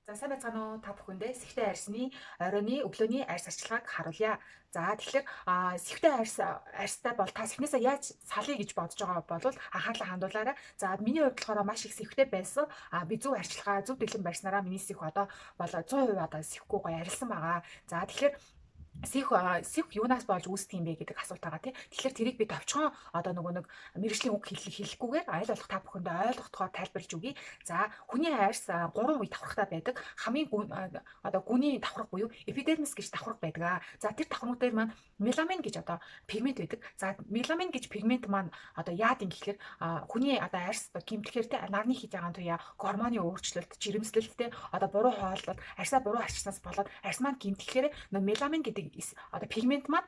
За сайн байцгаана уу та бүхэндээ сэвтэй арьсны оройны өглөөний арьс арчилгааг харуулъя. За тэгэхээр сэвтэй арьстай бол та сэвнээсээ яаж салъя гэж бодож байгаа бол анхаарлаа хандуулаарай. За миний хувьд болохоор маш их сэвтэй байсан. Би зөв арчилгаа, зөв бэлэн барьснараа миний сэв одоо бол 100% одоо сэвгүй гоё арилсан байгаа. За тэгэхээр сэвх юунаас болж үүсдэг юм бэ гэдэг асуулт байгаа тий. Тэгэхээр тэрийг би товчхон одоо нөгөө нэг мэрэгжлийн үг хэлэхгүйгээр аль болох та бүхэндээ ойлгохдохоор тайлбарлаж өгье. За хүний арьс 3 үе давхархтай байдаг. Хамгийн одоо гүний давхарх буюу эпидермис гэж давхарх байдаг. За тэр давхархнууд дээр маань меламин гэж одоо пигмент байдаг. За меламин гэж пигмент маань одоо яад юм гэхээр хүний одоо арьс гэмтгэхээр те нарны хийж байгаа туяа гормоны өөрчлөлт, жирэмслэлттэй одоо буруу хооллол, арьсаа буруу арчснаас болоод арьс маань гэмтгэхээр меламин гэдэг одоо пигмент маань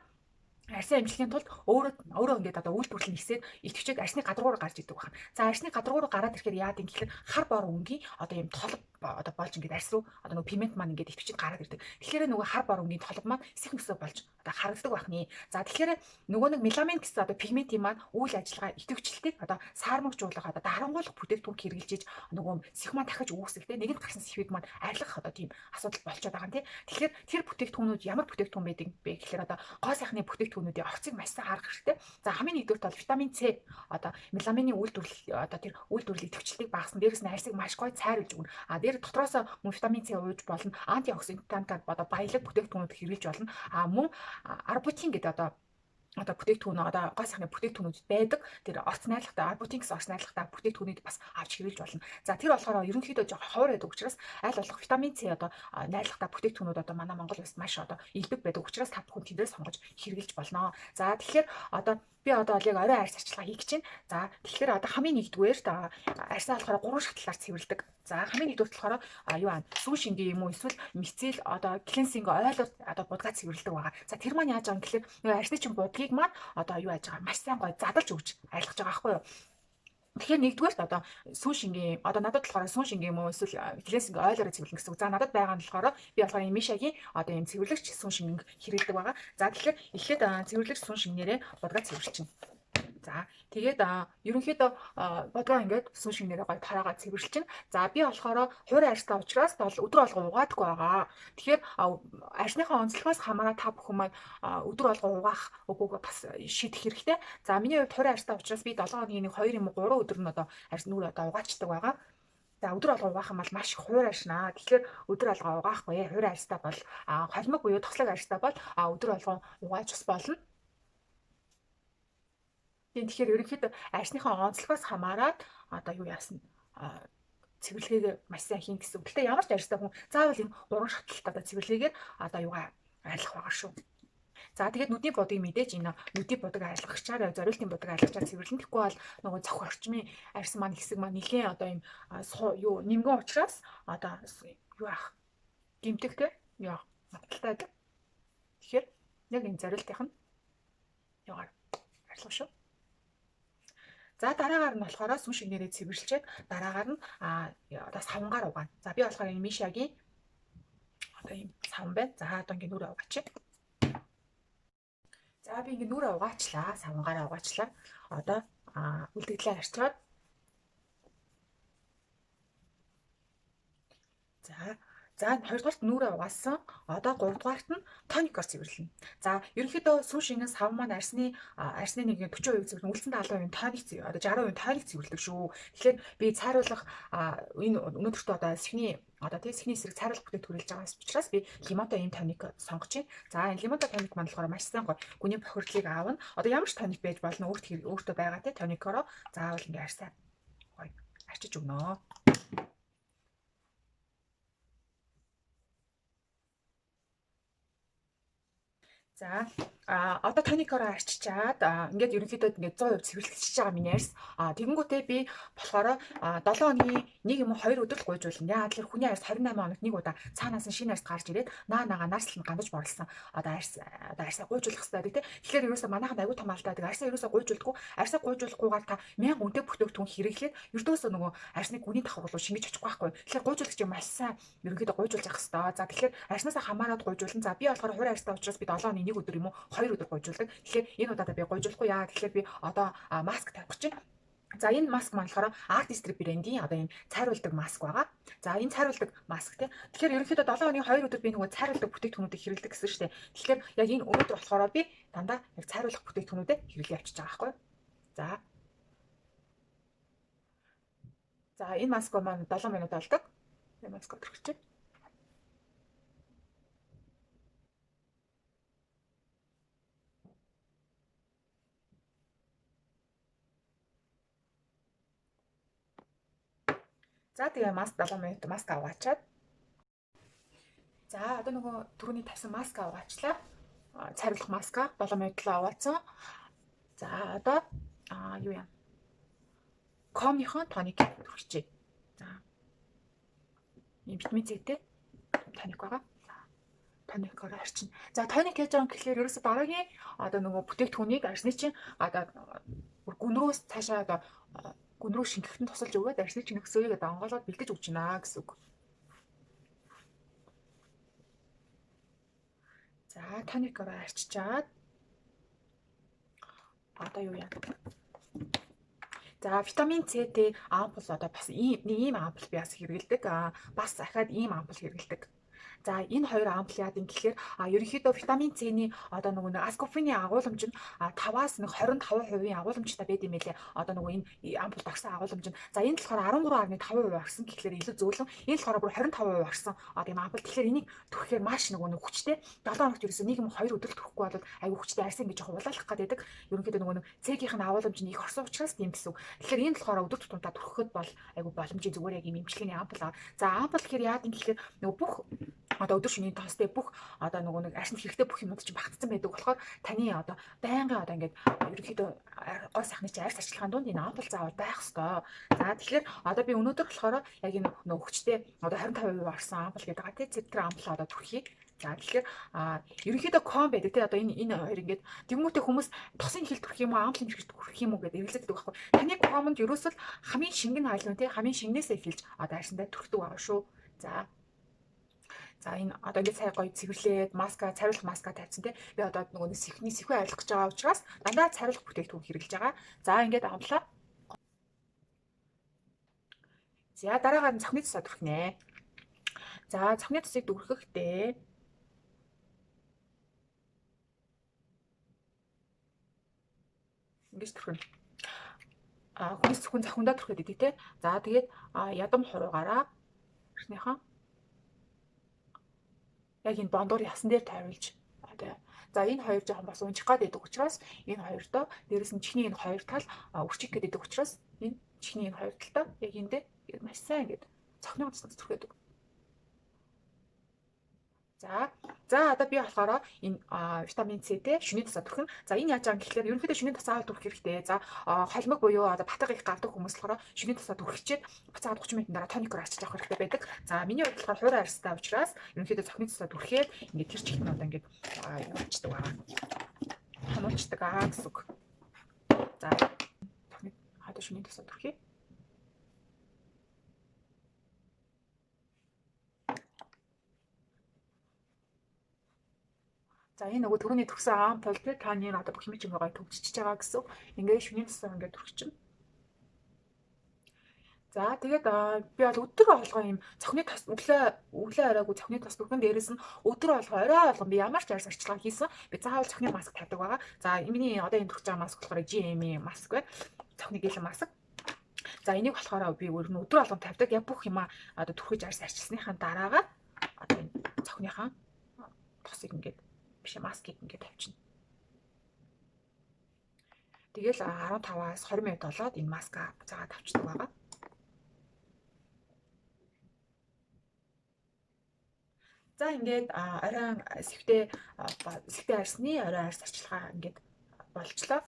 арьсаа эмчлэхийн тулд өөрөө ингээд одоо үйлдвэрлэл нисээд идэвхжээд арьсны гадаргуур гарч идэг байна. За арьсны гадаргуур гараад ирэхээр яад юм гэхээр хар бор өнгийн одоо юм толго одоо болж ингээд арьс руу одоо нөгөө пигмент маань ингээд идэвхжээд гараад ирдэг. Тэгэхээр нөгөө хар бор өнгийн толго маань сэх мөсөө болж одоо харагддаг байна. За тэгэхээр нөгөө нэг меламин гэсэн одоо пигментийн маань үйл ажиллагаа идэвхжлэлтийг одоо саармагжуулах одоо дарангуулах бүтээгдэхүүн хэрэгжилж нөгөө сэх маань дахиж үүсэхтэй нэгэнт гарсан сэхийг маань арилгах одоо тийм асуудал болчиход байгаа юм тий. Тэгэхээр тэр бүтээгдэхүүнүүд ямар бүтээгдэхүүн байдаг бэ гэхээр одоо гоо сайхны бүтээгдэхүүнүүдийн оцыг маш сайн харах хэрэгтэй. За хамгийн нэгдүгürt бол витамин С одоо меламины үйлдвэрлэл одоо тэр үйлдвэрлэл идэвхжлэлтийг багасган дээрээс нь арьсыг маш гоё цайруулж өгнө. Дээр дотроос мөн витамин С ууж болно. Антиоксидантаар одоо баялаг бүтээгдэхүүнүүд хэрэгжилж болно. Мөн арбутин гэдэг одоо бүтээгдэхүүн одоо гоо сайхны бүтээгдэхүүнүүд байдаг. Тэр орц найрлагатай арбутин гэсэн орц найрлагатай бүтээгдэхүүнийг бас авч хэрэгжилж болно. За тэр болохоор ерөнхийдөө жоохон ховор байдаг учраас аль болох витамин С одоо найрлагатай бүтээгдэхүүнүүд одоо манай Монгол улсад маш одоо илбэг байдаг учраас та бүхэн тэндээс сонгож хэрэгжилж болно. За тэгэхээр одоо би одоо яг орой арьс арчилгаа хийх гэж байна. За тэгэхээр одоо хамгийн нэгдүгээр арьсаа болохоор 3 шатлалаар цэвэрлэдэг. За хамгийн нэгдүгээр болохоор юу аа сүү шингээ юм уу эсвэл мицэл одоо клинсинг ойлоор одоо будгаа цэвэрлэдэг байгаа. За тэр маань яаж байгаа юм гэхээр нөгөө арьсны чинь будгийг маань одоо юу яаж байгаа маш сайн гоё задалж өгч арилгаж байгаа байхгүй юу? Тэгэхээр нэгдүгээрт одоо сүүн шингийн одоо надад болохоор сүүн шингийн юм уу эсвэл клинсинг ойлороо цэвэрлэн гэсэн үг. За надад байгаа нь болохоор би болохоор энэ Мишагийн одоо юм цэвэрлэгч сүүн шинг хэрэглэдэг байгаа. За тэгэхээр эхлээд цэвэрлэгч сүүн шингнэрээ будгаа цэвэрлчихнэ. За тэгээд ерөнхийдөө бодгоо ингээд сүүн шингнэрээ гоё тараагаа цэвэрлчихнэ. За би болохоор хуурай арьстай учраас өдөр болгон угаадаггүй байгаа. Тэгэхээр арьсныхаа онцлогоос хамаараа та бүхэн маань өдөр болгон угаах үгүйг бас шийдэх хэрэгтэй. За миний хувьд хуурай арьстай учраас би 7 хоногийн 1 2 юм уу 3 өдөр нь одоо арьс нүр одоо угаачдаг байгаа. За өдөр болгон угаах юм бол маш их хуурай арьснаа. Тэгэхээр өдөр болгон угаахгүй. Хуурай арьстай бол холимог буюу тослог арьстай бол өдөр болгон угааж бас болно. Тэгэхээр ерөнхийдөө арьсныхаа онцлогоос хамаарат одоо юу яасан цэвэрлэгээ маш сайн хийн гэсэн үг. Гэтэ ямар ч арьстай хүн заавал энэ 3 шатлалт одоо цэвэрлэгээр одоо юугаа арилгах байгаа шүү. За тэгээд нүдний будыг мэдээж энэ нүдний будаг арилгагчаар зориултын будаг арилгагчаар цэвэрлэн. Тэгэхгүй бол нөгөө цохих орчмын арьс маань хэсэг маань нэлээд одоо юм юу нимгэн учраас одоо юу ах гимтэгтэй яа магадaltaй байдаг. Тэгэхээр яг энэ зориултынх нь юугаар арилгах шүү. За дараагаар нь болохоор сүүн шингээрээ цэвэрлжээд дараагаар нь одоо савнгаар угаана. За би болохоор энэ Мишагийн одоо ийм савн байна. За одоо ингэ нүрээ угаачих. За би ингэ нүрээ угаачлаа, савнгаараа угаачлаа. Одоо үлдэгдлээ арчаад. За 2 дугаарт нүрээ угаасан. Одоо 3 дугаарт нь тоникоор цэвэрлэнэ. За ерөнхийдөө сүүн шингэн сав маань арьсны нэг 40% цэвэрлэн, үлдсэн 70% тоник одоо 60% тоник цэвэрлдэг шүү. Тэгэхээр би цайруулах энэ өнөөдөртөө одоо сэхний одоо тий сэхний эсрэг цайруулах бүтээгдэхүүн хэрэглэж байгаа учраас би лимото ийм тоник сонгож байна. За энэ лимото тоник маань болохоор маш сайн гоё гүний бохирдлыг аавна. Одоо ямар ч тоник байж болно өөртөө байгаа тий тоникороо заавал ингэ арьсаа гоё арчиж өгнө. За одоо тоникороо арчичаад ингээд ерөнхийдөө ингээд 100% цэвэрлэгдчихэж байгаа миний арьс. Тэгэнгүүтээ би болохоор 7 хоногийн 1 юм уу 2 өдөр л гуйжуулна. Яагаад тэгэхээр хүний арьс 28 хоногт нэг удаа цаанаас нь шинэ арьс гарч ирээд наага нарслан гандаж борлсон одоо арьсаа гуйжуулах хэрэгтэй тийм. Тэгэхээр ерөөсөө манайханд аягүй том алдаа байдаг. Арьсаа ерөөсөө гуйжуулдаггүй. Арьсаа гуйжуулахгүйгээр та 1000 үнэтэй бүтээгдэхүүн хэрэглээд ердөөсөө нөгөө арьсны гүний давхар руу шингэж очих байхгүй. Тэгэхээр гуйжуулагч маш сайн ерөнхийдөө гуйжуулж явах хэрэгтэй. За тэгэхээр арьснаас хамаарат гуйжуулна. За би болохоор хуурай арьстай учраас би 7 хоногийн 1 өдөр юм уу 2 өдөр гуйжуулдаг. Тэгэхээр энэ удаад би гуйжуулахгүй яа. Тэгэхээр би одоо маск тавих гэж байна. За энэ маск маань болохоор Art Strip брендийн одоо энэ цайруулдаг маск байгаа. За энэ цайруулдаг маск те. Тэгэхээр ерөнхийдөө 7 хоногийн 2 өдөр би нөгөө цайруулдаг бүтээгдэхүүнүүдийг хэрэглэдэг гэсэн шүү дээ. Тэгэхээр яг энэ өнөөдөр болохоор би дандаа яг цайруулах бүтээгдэхүүнүүдэд хэрэглээ явчихж байгаа байхгүй юу? За. За энэ маск маань 7 минут болдог. Энэ маск өдрөгч. За тэгээ маск 7 минут маск аваачаад. За одоо нөгөө түрүүний тавьсан маск аваачлаа. Цайруулах маска 7 минут л аваацсан. За одоо юу яа? Комныхон тоник хүрчихье. За. Ийм витамин С-тэй тоник байгаа. Тоникоор арчин. За тоник яаж байгаа юм гэхлээр ерөөсө дараагийн одоо нөгөө бүтээгдэхүүнийг арсны чинь одоо гүн рүү цаашаа одоо гүн рүү шингэхэд тусалж өгөөд арсны чинь нөхцөлийг одоо онгоолгоод бэлдэж өгч байна гэсэн үг. За тоникоор арчичаад одоо юу яа? За витамин С-тэй ампул одоо бас ийм ампул би бас хэрэгэлдэг. Бас дахиад ийм ампул хэрэгэлдэг. За энэ хоёр ампул яад юм гэхээр ерөнхийдөө витамин С-ний одоо нөгөө аскофений агуулмж нь 5-аас 25% агуулмжтай байд юм байлээ. Одоо нөгөө энэ ампулд орсон агуулмж нь. За энэ болохоор 13.5% орсон гэхлээр илүү зөөлөн. Энэ болохоор бүр 25% орсон. Тийм ампул. Тэгэхээр энийг түрхэхээр маш нөгөө хүчтэй 7 хоногт ерөөсөө нэг юм 2 өдөр түрхэхгүй бол айгүй хүчтэй арьсан гэж хуулах гэдэг. Ерөнхийдөө нөгөө С-ийн агуулмж нь их орсон учраас тийм гэсэн үг. Тэгэхээр энэ болохоор өдөр тутамдаа түрхэхэд бол айгүй боломжийн зүгээр яг юм эмчилгээний ампул аа. За ампул гэхээр яад юм гэхээр нөгөө бүх одоо өдөр шөнийн тоостой бүх одоо нөгөө нэг арьсанд хэрэгтэй бүх юмуд чинь багтсан байдаг болохоор таны одоо байнгын одоо ингээд ерөнхийдөө гой сайхны чинь арьс арчилгаан донд энэ ампул заавал байх ёстой. За тэгэхээр одоо би өнөөдөр болохоор яг энэ нөгөө хүчтэй одоо 25% орсон ампул гэдэг байгаа тий цэвэр ампул одоо түрхий. За тэгэхээр ерөнхийдөө ком байдаг тий одоо энэ хоёр ингээд тэгмүүтэ хүмүүс тосын хил түрх юм уу ампул хэмжиж түрх юм уу гэдэг эргэлзээд байгаа байхгүй. Таны комонд ерөөсөл хамгийн шингэн хайлуу тий хамгийн шингнээсээ эхэлж одоо арьсандаа түрхдэг байгаа шүү. За энэ одоо ингээд сая гоё цэвэрлээд маска цайруулах маска тавьсан тий. Би одоо нөгөө сэхний сэхүү арилгах гэж байгаа учраас дандаа цайруулах бүтээгдэхүүн хэрэглэж байгаа. За ингээд амлаа. За дараагаар нь цохны цусаа түрхнэ. За цохны цусыг түрхэхдээ ингэж түрхнэ. Хүнс зөвхөн цохиндоо түрхээд идэв тий. За тэгээд ядам хуруугаараа ирснийхаа яг энэ бондоор ясан дээр тайруулж одоо за энэ хоёр жоохон бас унжих гад байдаг учраас энэ хоёрдоо дээрэс нь чихний энэ хоёр тал өрчих гэдэг учраас энэ чихний энэ хоёр талтаа яг эндээ маш сайн ингээд цохны утастай түрхээдэг. За одоо би болохоор энэ витамин С-тэй шөнийн тусаа түрхэн. За энэ яаж байгаа юм гэхлээр ерөнхийдөө шөнийн тусаа түрх хэрэгтэй. За холимог буюу одоо батга их гардаг хүмүүс болохоор шөнийн тусаа түрхчээд буцаад 30 минутын дараа тоникоор арчиж авах хэрэгтэй байдаг. За миний хувьд болохоор хуурай арьстай учраас ерөнхийдөө цохны тусаа түрхээд ингээд тэр чихнүүд одоо ингээд явуулчихдаг байгаа. Хамуулчихдаг гэсэн үг. За цохны хадаа шөнийн тусаа түрхээ. За энэ нөгөө түрүүний төгсөн ампул тий таны одоо бүх юм чинь байгаа төгсчихэж байгаа гэсэн. Ингээд шөнийн тусаа ингээд түрхчихнэ. За тэгээд би бол өдөр болгоо юм цохны тос өглөө оройгүй цохны тос түрхэн дээрээс нь өдөр болгоо орой болгоо би ямар ч арьс арчилгаа хийсэн. Би заавал цохны маск тавьдаг байгаа. За миний одоо энэ түрхэж байгаа маск болохоор GM-ийн маск бай. Цохны гэлэн маск. За энийг болохоор би өөр нь өдөр болгон тавьдаг. Яг бүх юм одоо түрхэж арьс арчилсныхаа дараагаар одоо энэ цохныхаа тосыг ингээд биш маскыг ингээд тавьчихна. Тэгэл 15-аас 20 минут болоод энэ маска заагаад авчдаг байгаа. За ингээд оройн сэвтэй арьсны оройн арьс арчилгаа ингээд болчлоо.